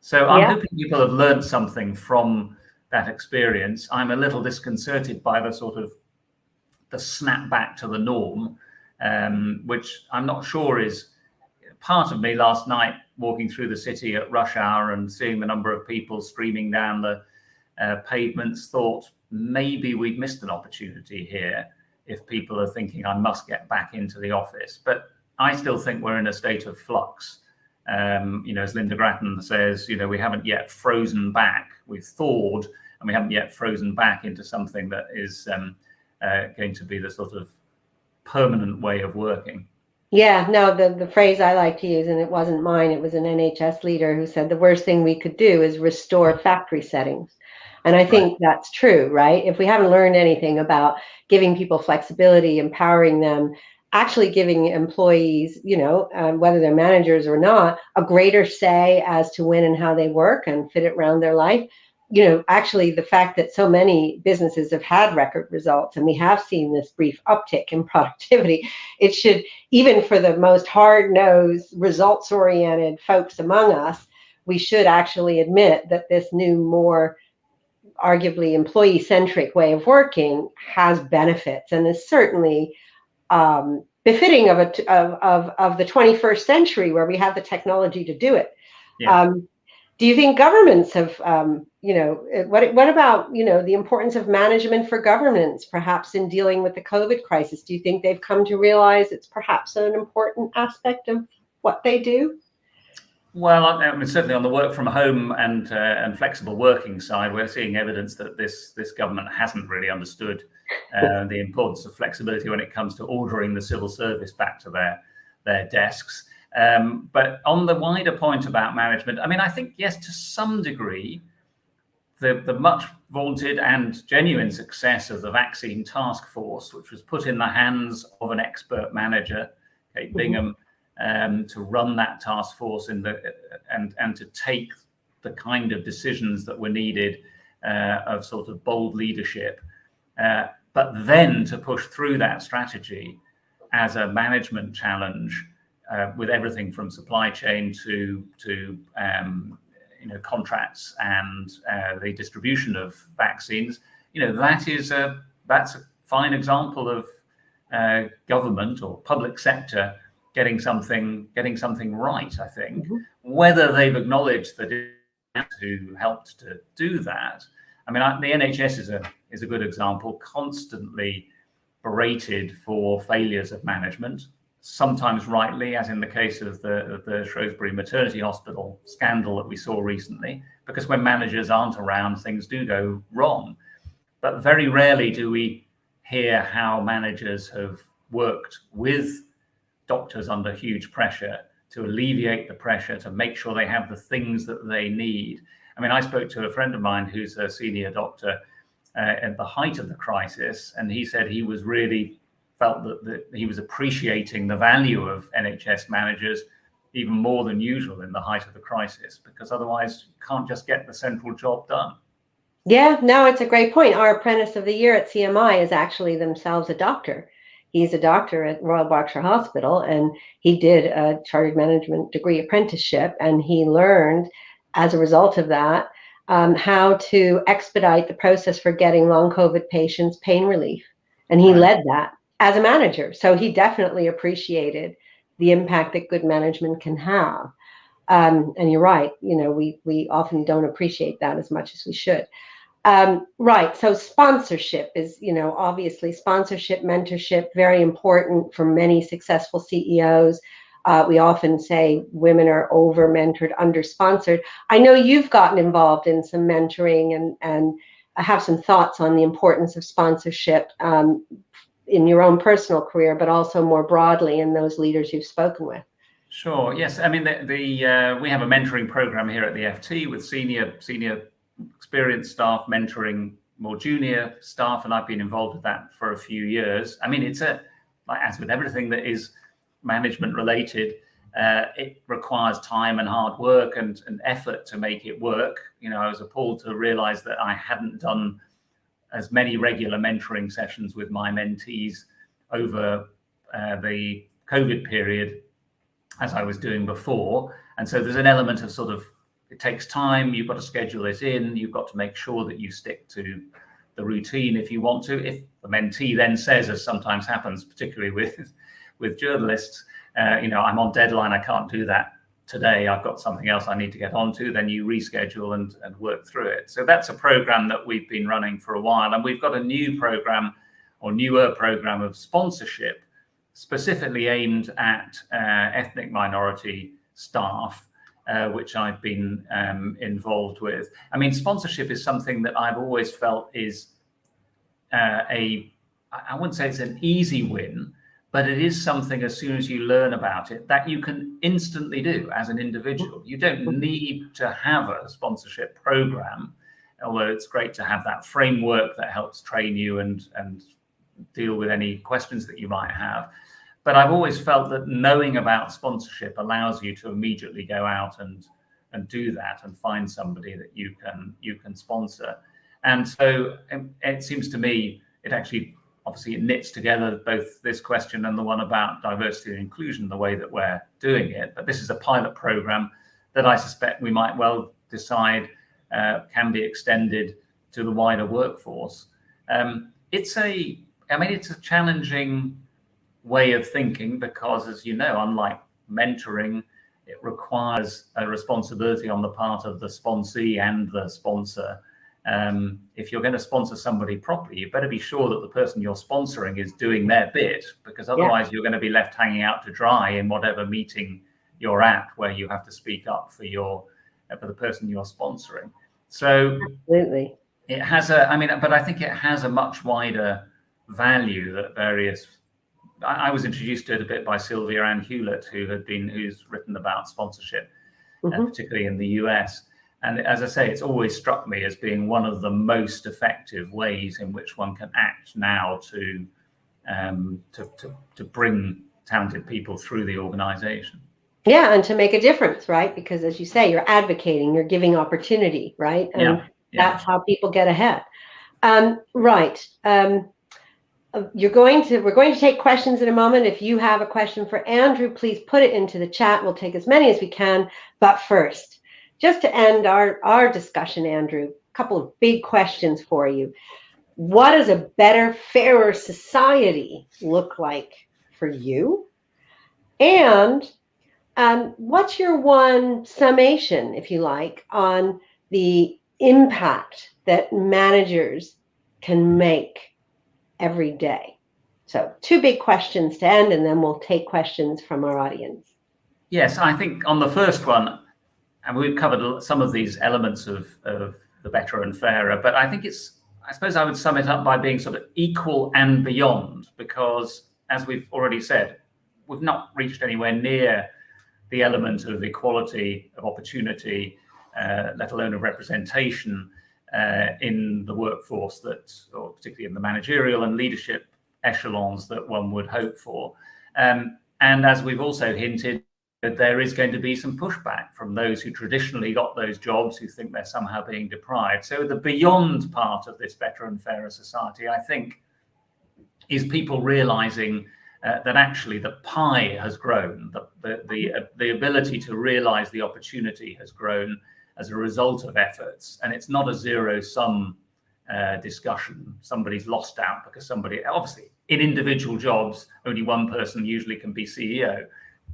So I'm hoping people have learned something from that experience. I'm a little disconcerted by the sort of the snap back to the norm, which I'm not sure is part of me. Last night, walking through the city at rush hour and seeing the number of people streaming down the pavements, thought maybe we've missed an opportunity here if people are thinking I must get back into the office. But I still think we're in a state of flux. As Linda Grattan says, we haven't yet frozen back. We've thawed, and we haven't yet frozen back into something that is going to be the sort of permanent way of working. Yeah, no, the phrase I like to use, and it wasn't mine, it was an NHS leader who said the worst thing we could do is restore factory settings. And I think that's true, right? If we haven't learned anything about giving people flexibility, empowering them, actually giving employees, whether they're managers or not, a greater say as to when and how they work and fit it around their life. Actually the fact that so many businesses have had record results and we have seen this brief uptick in productivity, it should, even for the most hard-nosed, results-oriented folks among us, we should actually admit that this new, more arguably employee-centric way of working has benefits and is certainly befitting of the 21st century, where we have the technology to do it. Yeah. Do you think governments have, what about, the importance of management for governments, perhaps in dealing with the COVID crisis? Do you think they've come to realize it's perhaps an important aspect of what they do? Well, I mean, certainly on the work from home and flexible working side, we're seeing evidence that this government hasn't really understood the importance of flexibility when it comes to ordering the civil service back to their desks. But on the wider point about management, I mean, I think, yes, to some degree, the much vaunted and genuine success of the vaccine task force, which was put in the hands of an expert manager, Kate Bingham, to run that task force and to take the kind of decisions that were needed of sort of bold leadership, but then to push through that strategy as a management challenge with everything from supply chain to contracts and the distribution of vaccines. That's a fine example of government or public sector getting something right, I think. Whether they've acknowledged that who helped to do that. I mean, the NHS is a good example, constantly berated for failures of management, sometimes rightly, as in the case of the Shrewsbury Maternity Hospital scandal that we saw recently, because when managers aren't around, things do go wrong. But very rarely do we hear how managers have worked with doctors under huge pressure to alleviate the pressure, to make sure they have the things that they need. I mean, I spoke to a friend of mine who's a senior doctor at the height of the crisis, and he said he was really felt that he was appreciating the value of NHS managers even more than usual in the height of the crisis, because otherwise you can't just get the central job done. Yeah, no, it's a great point. Our apprentice of the year at CMI is actually themselves a doctor. He's a doctor at Royal Berkshire Hospital, and he did a chartered management degree apprenticeship, and he learned as a result of that how to expedite the process for getting long COVID patients pain relief. And he led that as a manager. So he definitely appreciated the impact that good management can have. And you're right, we often don't appreciate that as much as we should. Right. So sponsorship is, obviously sponsorship, mentorship, very important for many successful CEOs. We often say women are over mentored, under sponsored. I know you've gotten involved in some mentoring and have some thoughts on the importance of sponsorship in your own personal career, but also more broadly in those leaders you've spoken with. Sure. Yes. I mean, we have a mentoring program here at the FT with senior experienced staff mentoring more junior staff, and I've been involved with that for a few years. I mean, it's as with everything that is management related, it requires time and hard work and effort to make it work. I was appalled to realize that I hadn't done as many regular mentoring sessions with my mentees over the COVID period as I was doing before. And so there's an element of sort of, it takes time, you've got to schedule it in, you've got to make sure that you stick to the routine if you want to. If the mentee then says, as sometimes happens, particularly with journalists, I'm on deadline, I can't do that today, I've got something else I need to get onto, then you reschedule and work through it. So that's a program that we've been running for a while. And we've got a new program or newer program of sponsorship specifically aimed at ethnic minority staff, which I've been involved with. I mean, sponsorship is something that I've always felt is I wouldn't say it's an easy win, but it is something, as soon as you learn about it, that you can instantly do as an individual. You don't need to have a sponsorship program, although it's great to have that framework that helps train you and deal with any questions that you might have. But I've always felt that knowing about sponsorship allows you to immediately go out and do that and find somebody that you can sponsor. And so it seems to me it actually, obviously, it knits together both this question and the one about diversity and inclusion, the way that we're doing it. But this is a pilot program that I suspect we might well decide can be extended to the wider workforce. It's a challenging way of thinking because, as you know, unlike mentoring, it requires a responsibility on the part of the sponsee and the sponsor. If you're going to sponsor somebody properly, you better be sure that the person you're sponsoring is doing their bit, because otherwise you're going to be left hanging out to dry in whatever meeting you're at where you have to speak up for the person you're sponsoring. So absolutely, it has but I think it has a much wider value that various. I was introduced to it a bit by Sylvia Ann Hewlett, who's written about sponsorship, particularly in the US. And as I say, it's always struck me as being one of the most effective ways in which one can act now to bring talented people through the organization. Yeah, and to make a difference, right? Because as you say, you're advocating, you're giving opportunity, right? And that's how people get ahead. Right. We're going to take questions in a moment. If you have a question for Andrew, please put it into the chat. We'll take as many as we can. But first, just to end our discussion, Andrew, a couple of big questions for you. What does a better, fairer society look like for you? And what's your one summation, if you like, on the impact that managers can make every day? So 2 big questions to end, and then we'll take questions from our audience. Yes, I think on the first one, and we've covered some of these elements of the better and fairer, but I think I suppose I would sum it up by being sort of equal and beyond, because as we've already said, we've not reached anywhere near the element of equality of opportunity, let alone of representation in the workforce or particularly in the managerial and leadership echelons that one would hope for. And as we've also hinted, that there is going to be some pushback from those who traditionally got those jobs, who think they're somehow being deprived. So the beyond part of this better and fairer society, I think, is people realizing that actually the pie has grown, the ability to realize the opportunity has grown as a result of efforts, and it's not a zero-sum discussion. Somebody's lost out because somebody, obviously, in individual jobs, only one person usually can be CEO,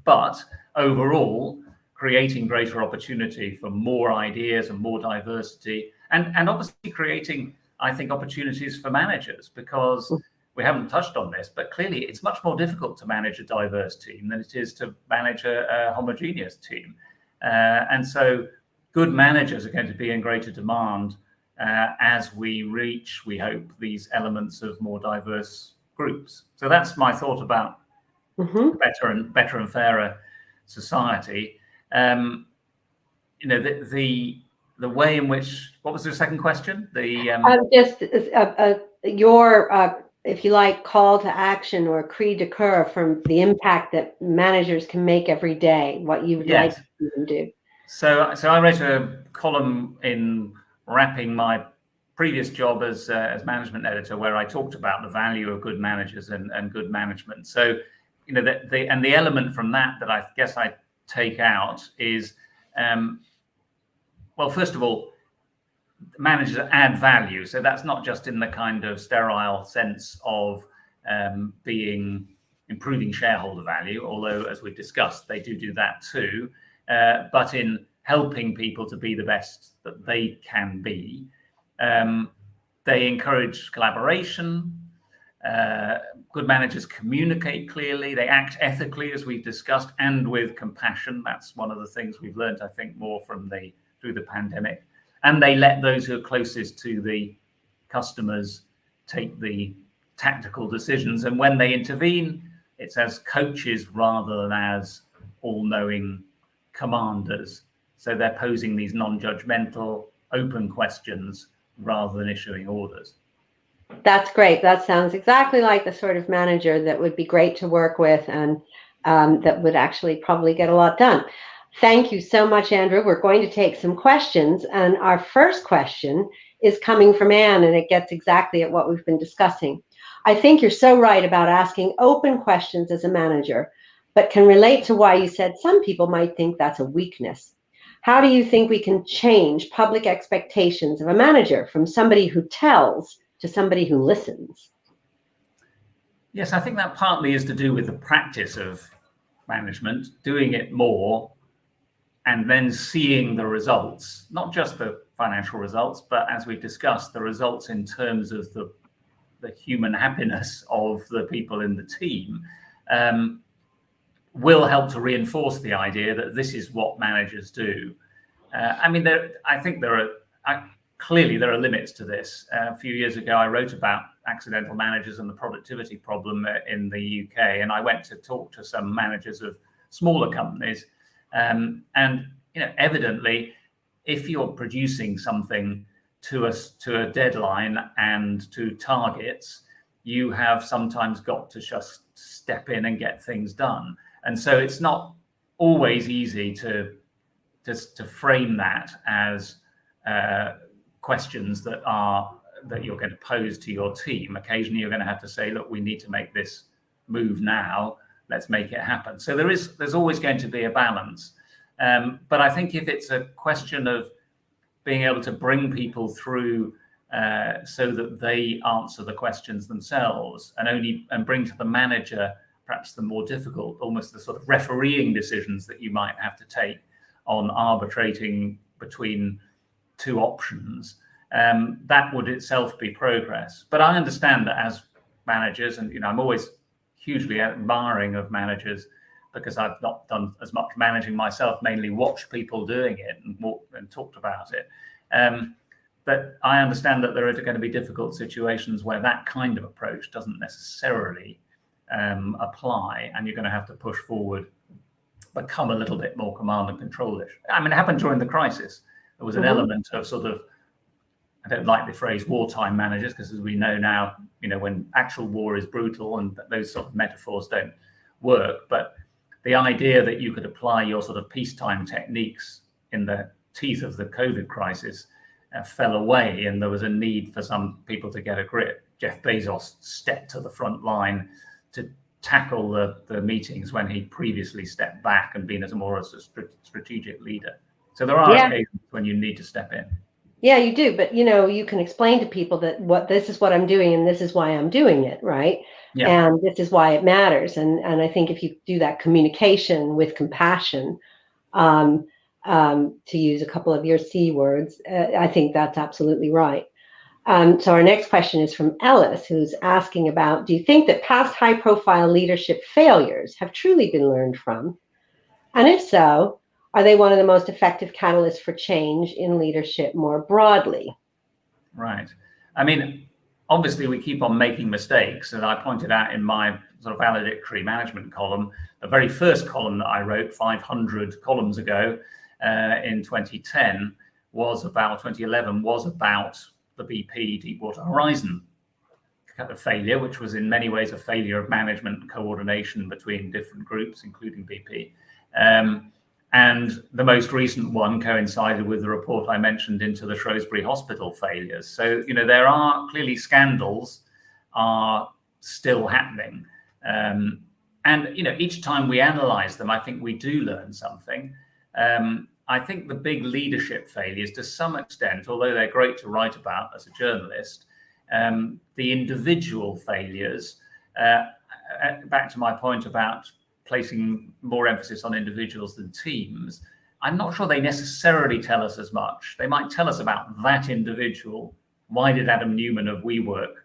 but overall, creating greater opportunity for more ideas and more diversity, and obviously creating, I think, opportunities for managers, because we haven't touched on this, but clearly it's much more difficult to manage a diverse team than it is to manage a homogeneous team. And so good managers are going to be in greater demand as we reach, we hope, these elements of more diverse groups. So that's my thought about better and fairer society. The way in which, what was the second question? Your if you like, call to action or cri de coeur from the impact that managers can make every day, what you would like to see them do. So I wrote a column in wrapping my previous job as management editor, where I talked about the value of good managers and good management. So, the element from that I guess I take out is, well, first of all, managers add value. So that's not just in the kind of sterile sense of improving shareholder value, although, as we've discussed, they do that too, but in helping people to be the best that they can be. They encourage collaboration. Good managers communicate clearly. They act ethically, as we've discussed, and with compassion. That's one of the things we've learned, I think, more through the pandemic. And they let those who are closest to the customers take the tactical decisions. And when they intervene, it's as coaches rather than as all-knowing commanders. So they're posing these non-judgmental, open questions rather than issuing orders. That's great. That sounds exactly like the sort of manager that would be great to work with, and that would actually probably get a lot done. Thank you so much, Andrew. We're going to take some questions, and our first question is coming from Ann, and it gets exactly at what we've been discussing. I think you're so right about asking open questions as a manager, but can relate to why you said some people might think that's a weakness. How do you think we can change public expectations of a manager from somebody who tells to somebody who listens? Yes, I think that partly is to do with the practice of management, doing it more, and then seeing the results, not just the financial results, but as we've discussed, the results in terms of the human happiness of the people in the team, will help to reinforce the idea that this is what managers do. I think clearly there are limits to this. A few years ago, I wrote about accidental managers and the productivity problem in the UK, and I went to talk to some managers of smaller companies. Evidently, if you're producing something to a deadline and to targets, you have sometimes got to just step in and get things done. And so it's not always easy to frame that as questions that you're going to pose to your team. Occasionally, you're going to have to say, "Look, we need to make this move now. Let's make it happen." So there's always going to be a balance. But I think if it's a question of being able to bring people through so that they answer the questions themselves, and bring to the manager perhaps the more difficult, almost the sort of refereeing decisions that you might have to take on arbitrating between two options, that would itself be progress. But I understand that as managers, and I'm always hugely admiring of managers, because I've not done as much managing myself, mainly watched people doing it and talked about it. But I understand that there are going to be difficult situations where that kind of approach doesn't necessarily apply, and you're going to have to push forward, become a little bit more command and control-ish. It happened during the crisis. There was an element of sort of, I don't like the phrase wartime managers, because as we know now, when actual war is brutal and those sort of metaphors don't work, but the idea that you could apply your sort of peacetime techniques in the teeth of the COVID crisis fell away and there was a need for some people to get a grip, Jeff Bezos stepped to the front line to tackle the meetings when he previously stepped back and been as more as a strategic leader. So there are occasions when you need to step in. Yeah, you do. But, you can explain to people that this is what I'm doing and this is why I'm doing it, right? Yeah. And this is why it matters. And I think if you do that communication with compassion, to use a couple of your C words, I think that's absolutely right. So our next question is from Ellis, who's asking about, do you think that past high-profile leadership failures have truly been learned from? And if so, are they one of the most effective catalysts for change in leadership more broadly? Right. I mean, obviously we keep on making mistakes. And I pointed out in my sort of valedictory management column, the very first column that I wrote 500 columns ago in 2011 was about the BP Deepwater Horizon failure, which was in many ways a failure of management coordination between different groups, including BP. And the most recent one coincided with the report I mentioned into the Shrewsbury Hospital failures. So, there are clearly scandals are still happening. And, each time we analyze them, I think we do learn something. I think the big leadership failures, to some extent, although they're great to write about as a journalist, the individual failures, back to my point about placing more emphasis on individuals than teams, I'm not sure they necessarily tell us as much. They might tell us about that individual. Why did Adam Newman of WeWork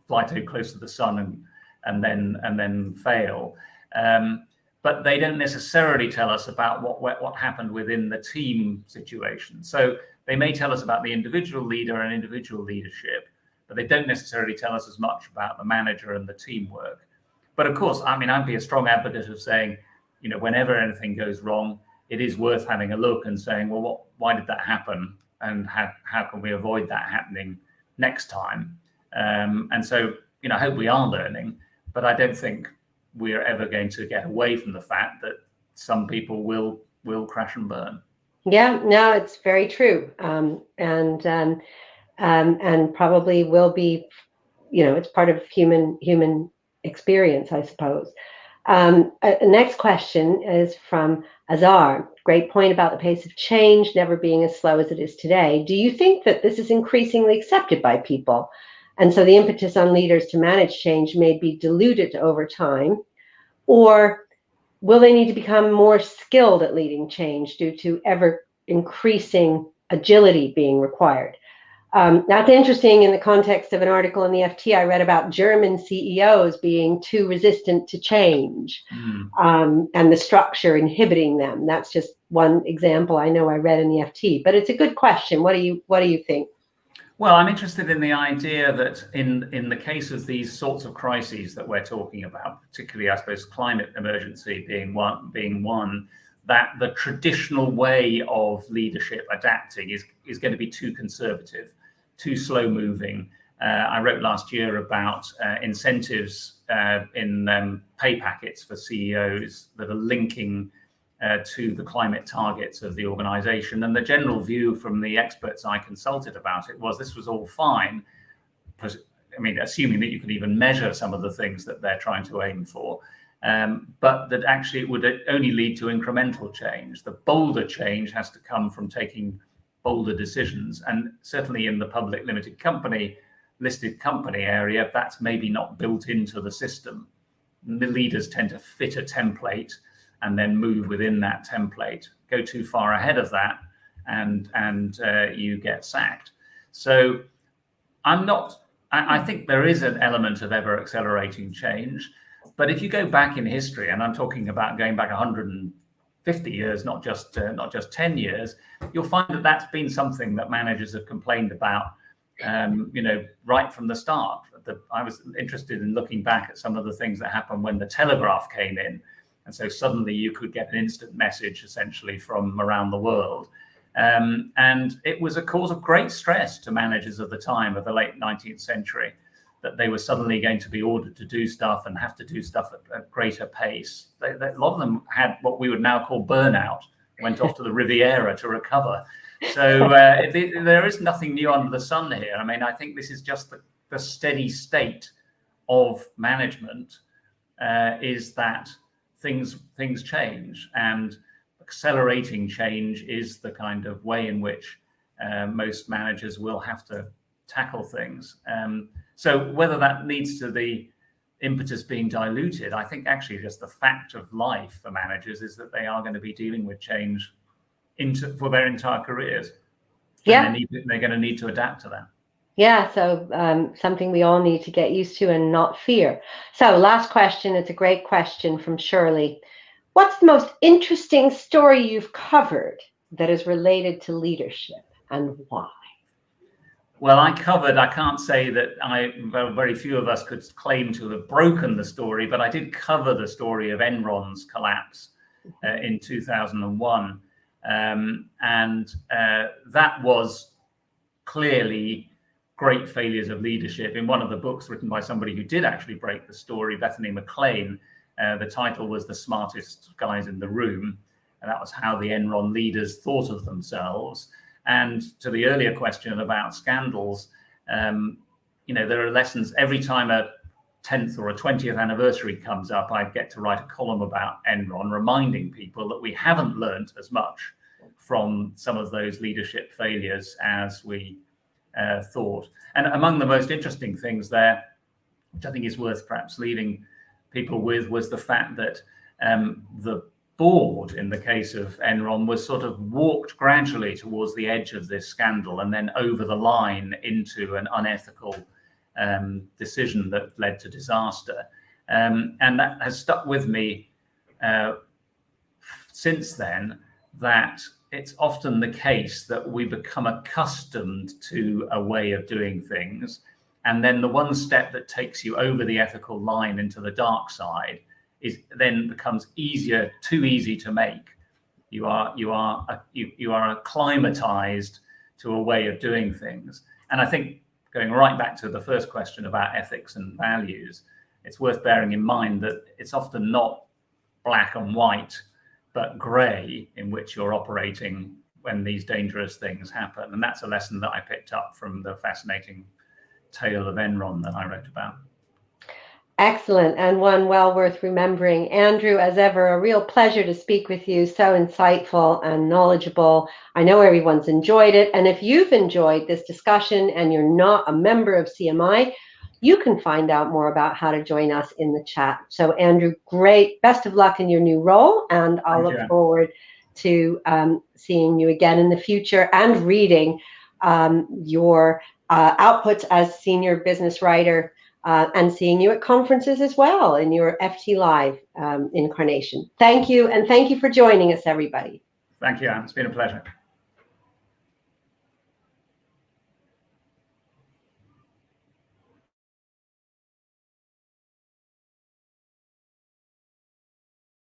fly too close to the sun and then fail? But they don't necessarily tell us about what happened within the team situation. So they may tell us about the individual leader and individual leadership, but they don't necessarily tell us as much about the manager and the teamwork. But of course, I mean, I'd be a strong advocate of saying, whenever anything goes wrong, it is worth having a look and saying, well, why did that happen? And how can we avoid that happening next time? And so, I hope we are learning, but I don't think we're ever going to get away from the fact that some people will crash and burn. Yeah, no, it's very true. And probably will be, it's part of human experience, I suppose. Next question is from Azar. Great point about the pace of change never being as slow as it is today. Do you think that this is increasingly accepted by people? And so the impetus on leaders to manage change may be diluted over time, or will they need to become more skilled at leading change due to ever increasing agility being required? That's interesting in the context of an article in the FT I read about German CEOs being too resistant to change, and the structure inhibiting them. That's just one example I know I read in the FT, but it's a good question. What do you think? Well, I'm interested in the idea that in the case of these sorts of crises that we're talking about, particularly, I suppose, climate emergency being one, that the traditional way of leadership adapting is going to be too conservative, too slow moving. I wrote last year about incentives in pay packets for CEOs that are linking to the climate targets of the organization. And the general view from the experts I consulted about it was this was all fine. I mean, assuming that you could even measure some of the things that they're trying to aim for, but that actually it would only lead to incremental change. The bolder change has to come from taking bolder decisions. And certainly in the public limited company, listed company area, that's maybe not built into the system. The leaders tend to fit a template and then move within that template. Go too far ahead of that and you get sacked. So I think there is an element of ever accelerating change, but if you go back in history, and I'm talking about going back 150 years, not just 10 years, you'll find that that's been something that managers have complained about, right from the start. I was interested in looking back at some of the things that happened when the telegraph came in. And so suddenly you could get an instant message essentially from around the world. And it was a cause of great stress to managers of the time of the late 19th century, that they were suddenly going to be ordered to do stuff and have to do stuff at a greater pace. A lot of them had what we would now call burnout, went off to the Riviera to recover. So there is nothing new under the sun here. I mean, I think this is just the steady state of management, is that things change, and accelerating change is the kind of way in which most managers will have to tackle things. So whether that leads to the impetus being diluted, I think actually just the fact of life for managers is that they are going to be dealing with change for their entire careers. Yeah. And they're going to need to adapt to that. Yeah, so something we all need to get used to and not fear. So last question, it's a great question from Shirley. What's the most interesting story you've covered that is related to leadership, and why? Well, I can't say that very few of us could claim to have broken the story, but I did cover the story of Enron's collapse in 2001. And that was clearly great failures of leadership. In one of the books written by somebody who did actually break the story, Bethany McLean, the title was The Smartest Guys in the Room. And that was how the Enron leaders thought of themselves. And to the earlier question about scandals, there are lessons. Every time a 10th or a 20th anniversary comes up, I get to write a column about Enron, reminding people that we haven't learned as much from some of those leadership failures as we thought. And among the most interesting things there, which I think is worth perhaps leaving people with, was the fact that the board, in the case of Enron, was sort of walked gradually towards the edge of this scandal and then over the line into an unethical decision that led to disaster. And that has stuck with me since then, that it's often the case that we become accustomed to a way of doing things. And then the one step that takes you over the ethical line into the dark side then becomes too easy to make. You are acclimatized to a way of doing things. And I think, going right back to the first question about ethics and values, it's worth bearing in mind that it's often not black and white, but grey in which you're operating when these dangerous things happen. And that's a lesson that I picked up from the fascinating tale of Enron that I wrote about. Excellent, and one well worth remembering. Andrew, as ever, a real pleasure to speak with you. So insightful and knowledgeable. I know everyone's enjoyed it. And if you've enjoyed this discussion and you're not a member of CMI, you can find out more about how to join us in the chat. So Andrew, great. Best of luck in your new role. And I'll look forward to seeing you again in the future and reading your outputs as senior business writer. And seeing you at conferences as well in your FT Live incarnation. Thank you, and thank you for joining us, everybody. Thank you, Anne. It's been a pleasure.